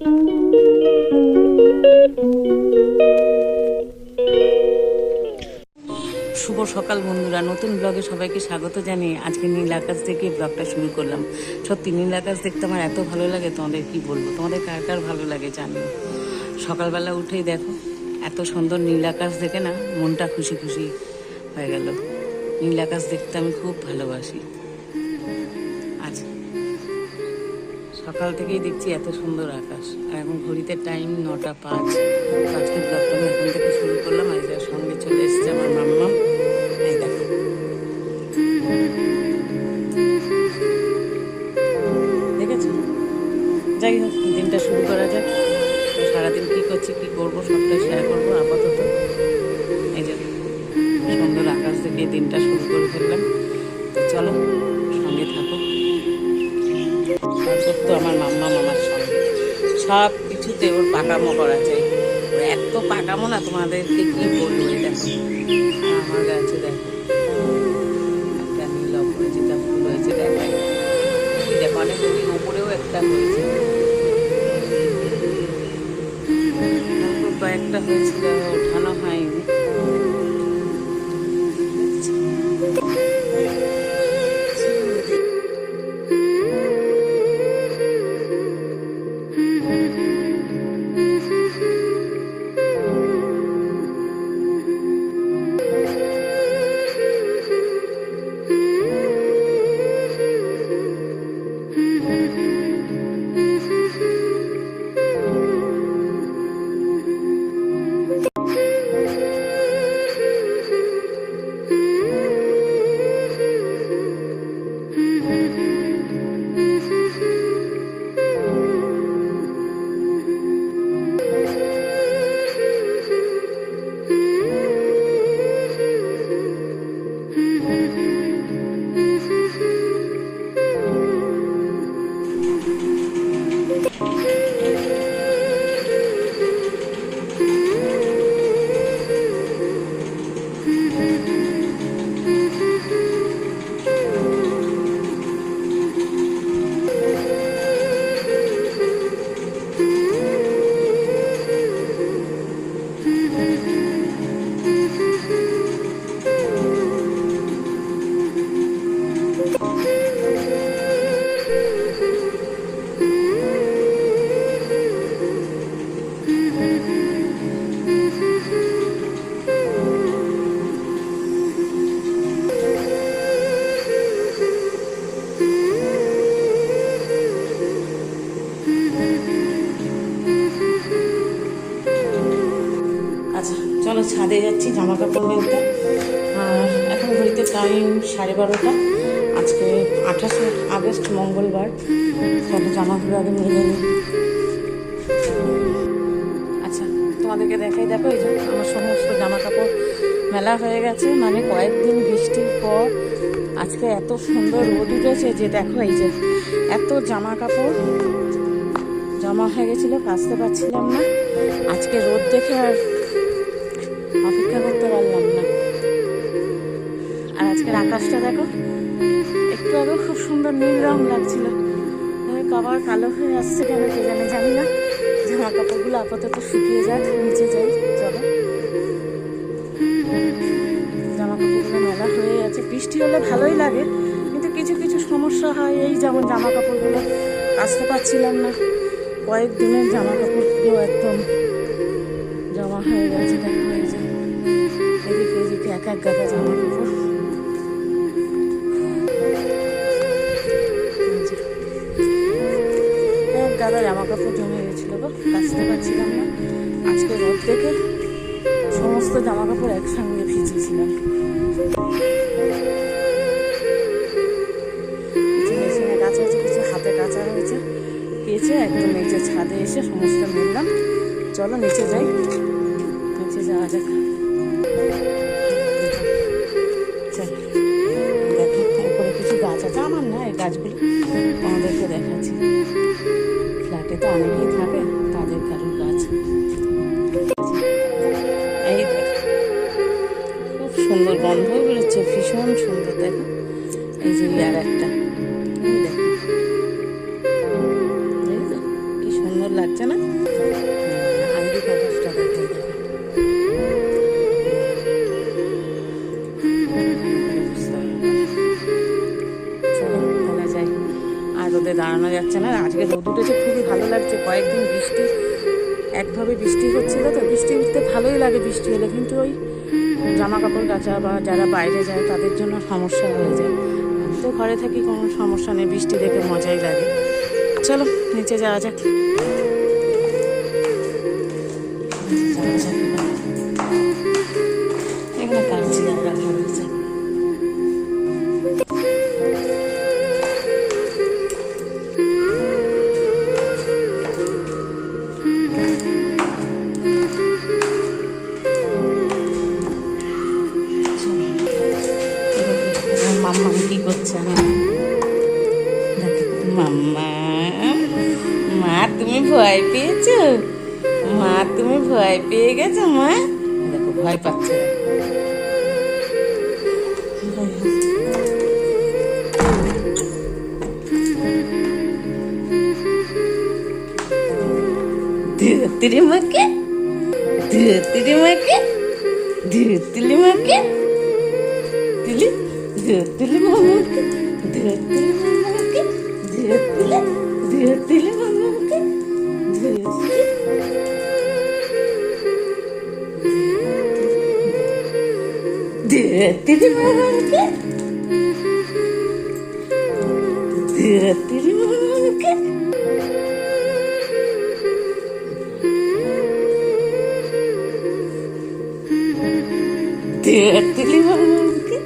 শুভ সকাল বন্ধুরা, নতুন ব্লগে সবাইকে স্বাগত জানিয়ে আজকে নীল আকাশ থেকে ব্লগটা শুরু করলাম। সত্যি নীল আকাশ দেখতে আমার এত ভালো লাগে, তোমাদের কি বলবো, তোমাদের কার কার ভালো লাগে জানিও। সকালবেলা উঠেই দেখো এত সুন্দর নীল আকাশ দেখে না মনটা খুশি খুশি হয়ে গেল। নীল আকাশ দেখতে আমি খুব ভালোবাসি। আজ সকাল থেকেই দেখছি এত সুন্দর আকাশ, আর এখন ঘড়িতে টাইম 9:05। আজকে ব্লগটা আমি এখন থেকে শুরু করলাম। আর যার সঙ্গে চলে এসেছে আমার মাম্মা, এই দেখো। দেখেছো? যাই হোক, দিনটা শুরু করা যাক। সারাদিন কী করছি কী করবো সবটাই শেয়ার করবো। আপাতত এই যে সুন্দর আকাশ দেখে দিনটা শুরু করে ফেললাম। তো চলো সঙ্গে থাকো। তো আমার মাম্মা মামার সঙ্গে সব কিছুতে ওর পাকামো করা চাই। ওর এত পাকামো না, তোমাদেরকে কি বলবো। এই দেখো আমার গাছে দেখো একটা নীল অপরাজিতা ফুল হয়েছে, দেখাই দেখো অনেক উপরেও একটা হয়েছে, কয়েকটা হয়েছিল ওঠানো হয়নি। আচ্ছা চলো, ছাদে যাচ্ছি জামা কাপড় মেলতে। আর এখন ঘড়িতে টাইম 12:30। আজকে 28শে আগস্ট মঙ্গলবার। চলো জামাগুলো আগে মেলে নিই। আচ্ছা তোমাদেরকে দেখাই, দেখো এই যে আমার সমস্ত জামা কাপড় মেলা হয়ে গেছে। মানে কয়েকদিন বৃষ্টির পর আজকে এত সুন্দর রোদ উঠেছে যে দেখো এই যে এত জামা কাপড় জমা হয়ে গেছিলো, কাচতে পারছিলাম না। আজকে রোদ দেখে আর অপেক্ষা করতে পারলাম না। আর আজকের আকাশটা দেখো, একটু আগে খুব সুন্দর নীল রং লাগছিল, কভার কালো হয়ে আসছে কেন কে জানে, জানি না। জামা কাপড়গুলো আপাতত শুকিয়ে যাক, নিচে যাই। চলো, জামা কাপড়গুলো মেলা হয়ে আছে। বৃষ্টি হলে ভালোই লাগে, কিন্তু কিছু কিছু সমস্যা হয়। এই যেমন জামা কাপড়গুলো কাচতে পারছিলাম না, কয়েকদিনের জামা কাপড়গুলো একদম জমা হয়ে গেছে। দেখা হয়ে যায় এদিকে এদিকে এক এক গাদা জামা কাপড়। এক গাদা জামা কাপড় জমে গেছিল গো, কাচতে পারছিলাম না। আজকে রোদ দেখে সমস্ত জামা কাপড় একসঙ্গে ভিজিয়েছিলাম। কিছু মেশিনে কাচা হয়েছে, কিছু হাতে কাচা হয়েছে। কেচে একদম এই যে ছাদে এসে সমস্ত মিললাম। চলো নিচে যাই, নিচে যাওয়া যাক। চলো দেখো, উপরে কিছু গাছ আছে, আমার না, এই গাছগুলো আমাদেরকে দেখাচ্ছি। ফ্ল্যাটে তো অনেকেই থাকে, তাদের কারোর গাছ। এই দেখো খুব সুন্দর গন্ধ বেরোচ্ছে, ভীষণ সুন্দর। দেখো এই যে আর একটা, দেখো কি সুন্দর লাগে লাগছে না? আইডি কাগজটা দেখে রোদে দাঁড়ানো যাচ্ছে না। আজকে রোদ উঠেছে, খুবই ভালো লাগছে। কয়েকদিন বৃষ্টি একভাবে বৃষ্টি হচ্ছিল, তো বৃষ্টি উঠতে ভালোই লাগে বৃষ্টি হলে, কিন্তু ওই জামা কাপড় কাচা বা যারা বাইরে যায় তাদের জন্য সমস্যা হয়ে যায়। আমি তো ঘরে থাকি, কোনো সমস্যা নেই, বৃষ্টি দেখে মজাই লাগে। চলো নিচে যাওয়া যাক। এখানে কাগজি আর রাখা রয়েছে। মাম্মা কি করছে? মাম্মা, মা তুমি ভয় পেয়েছো? মা তুমি ভয় পেয়ে গেছো? মা দেখো ভয় পাচ্ছে। ধুতিরি মাকে, ধুতিরি মাকে, ধুতিলি মাকে, তুলি ধুতিলি মামাকে, ধুতিলি মামাকে, ধুতিলি ধুতিলি মামাকে, ধুতিলি মামাকে, ধুতিলি মামাকে। ধুতিলি মামাকে।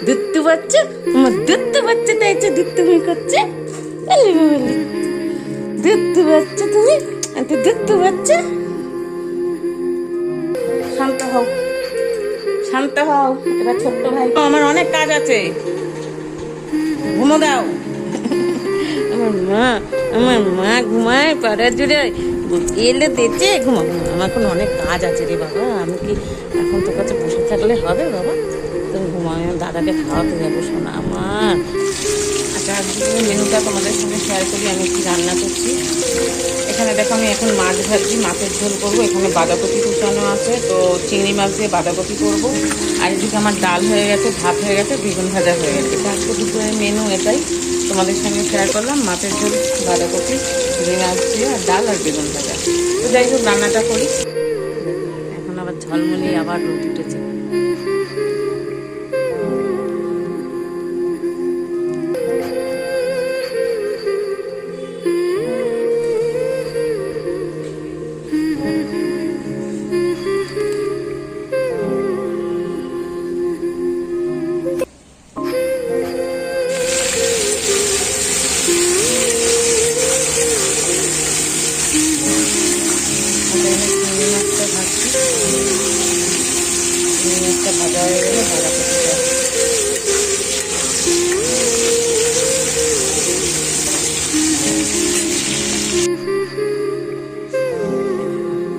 দুত্তু বাচ্চা, আমার দুত্তু বাচ্চাটা এসে দুত্তুমি করছে। দুত্তু বাচ্চা তুমি, দুত্তু বাচ্চা। শান্ত হও, শান্ত হও। এবার ছোট্ট ভাই, আমার অনেক কাজ আছে, ঘুমো দাও। আমার মা ঘুমায় পাড়া জুড়ে, এলে দেখছে ঘুমা। আমার এখন অনেক কাজ আছে রে বাবা, আমি কি এখন তোর কাছে বসে থাকলে হবে বাবা? তুমি ঘুমায়, দাদাকে খাওয়াতে যাবো শোনা আমার। আচ্ছা, আজকে মেনুটা তোমাদের সঙ্গে শেয়ার করি আমি কি রান্না করছি। এখানে দেখো আমি এখন মাছ ভাজি, মাছের ঝোল করবো। এখানে বাঁধাকপি কুচানো আছে, তো চিংড়ি মাছ দিয়ে বাঁধাকপি করবো। আর এদিকে আমার ডাল হয়ে গেছে, ভাত হয়ে গেছে, বেগুন ভাজা হয়ে গেছে। এটা আজকে দুপুরের মেনু এটাই তোমাদের সঙ্গে শেয়ার করলাম। মাছের ঝোল, বাঁধাকপি, চিংড়ি মাছ দিয়ে আর ডাল আর বেগুন ভাজা। তো যাই হোক রান্নাটা করি। এখন আবার ঝলমলি আবার রোদ উঠেছে। ভাজা হয়ে গেলে বাঁধাকপিটা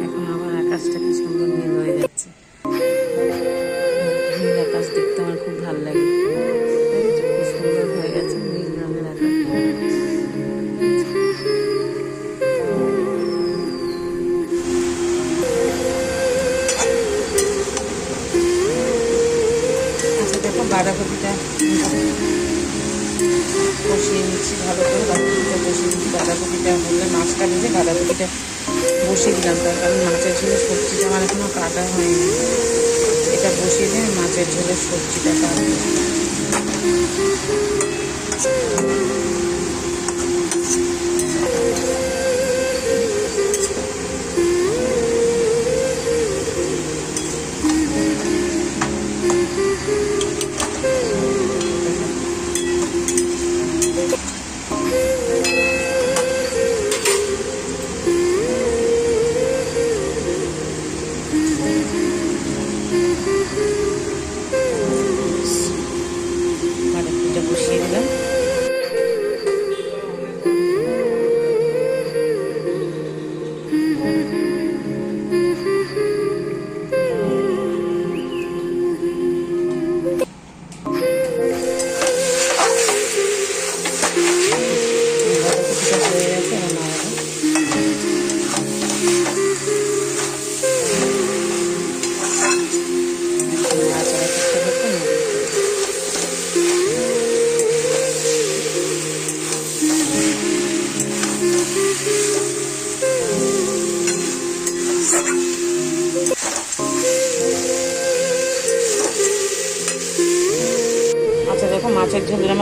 এখন আবার আকাশটা কি সুন্দর নীল হয়ে যাচ্ছে। নীল আকাশ দেখতে আমার খুব ভালো লাগে, খুব সুন্দর হয়ে গেছে নীল রঙের আকাশ। বাঁধাকপিটা কষিয়ে নিচ্ছি ভালো করে, বাঁধাকপিটা কষিয়ে নিচ্ছি। বাঁধাকপিটা হলে মাছটা ভেজে বাঁধাকপিটা বসিয়ে দিলাম, তার কারণ মাছের ঝোলের সবজিটা আমার এখনও কাটা হয়নি। এটা বসিয়ে দিয়ে মাছের ঝোলের সবজিটা কাটবো। বাঁধাকপিটা বসিয়ে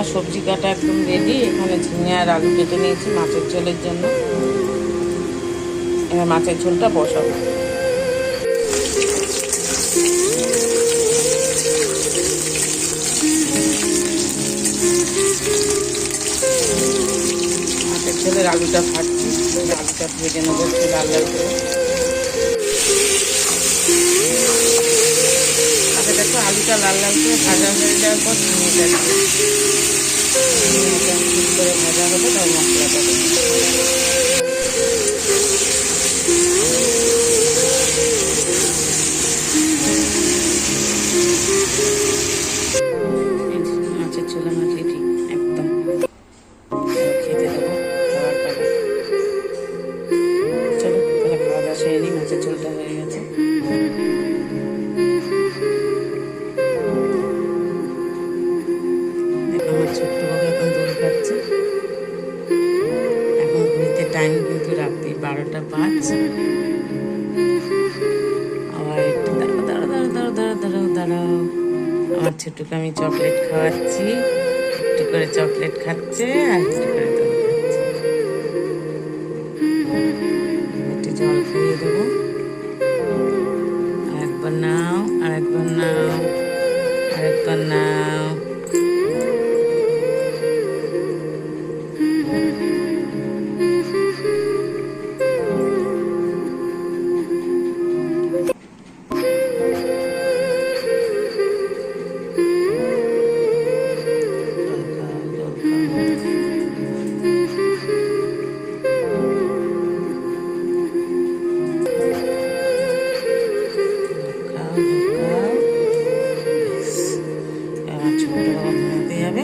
আমার সবজি কাটা একদম রেডি। এখানে ঝিঙে আর আলু কেটে নিয়েছি মাছের ঝোলের জন্য। এবার মাছের ঝোলটা বসাবো। মাছের ঝোলের আলুটা ভাজছি, আলুটা ভেজে নেবো একটু লাল লাল করে। আগে দেখো আলুটা লাল লাল করে ভাজা হয়ে যাওয়ার পর ঝিঙেটা ঠিক করে ভাজা হলে তার মশলাটা দেবো। মাছের ঝোল আমার রেডি একদম। খেতে দেবো খাবার পাবে। চলো তাহলে খাওয়া দাওয়া সেরে নিই, মাছের ঝোলটা হয়ে গেছে। আমার ছোট্ট বাবু এখন দোল খাচ্ছে। এখন ঘুরতে টাইম কিন্তু রাত্রি 12টা 5। আবার একটু দাঁড়াও দাঁড়াও দাঁড়াও দাঁড়াও দাঁড়াও দাঁড়াও। আমার ছোট্টকে আমি চকলেট খাওয়াচ্ছি, একটু করে চকলেট খাচ্ছে আর একটু করে দোল খাচ্ছে। একটু জল খাইয়ে দেবো। আরেকবার নাও, আরেকবার নাও, আরেকবার নাও। আমার ছোট্ট বাবা ঘুমাতে যাবে।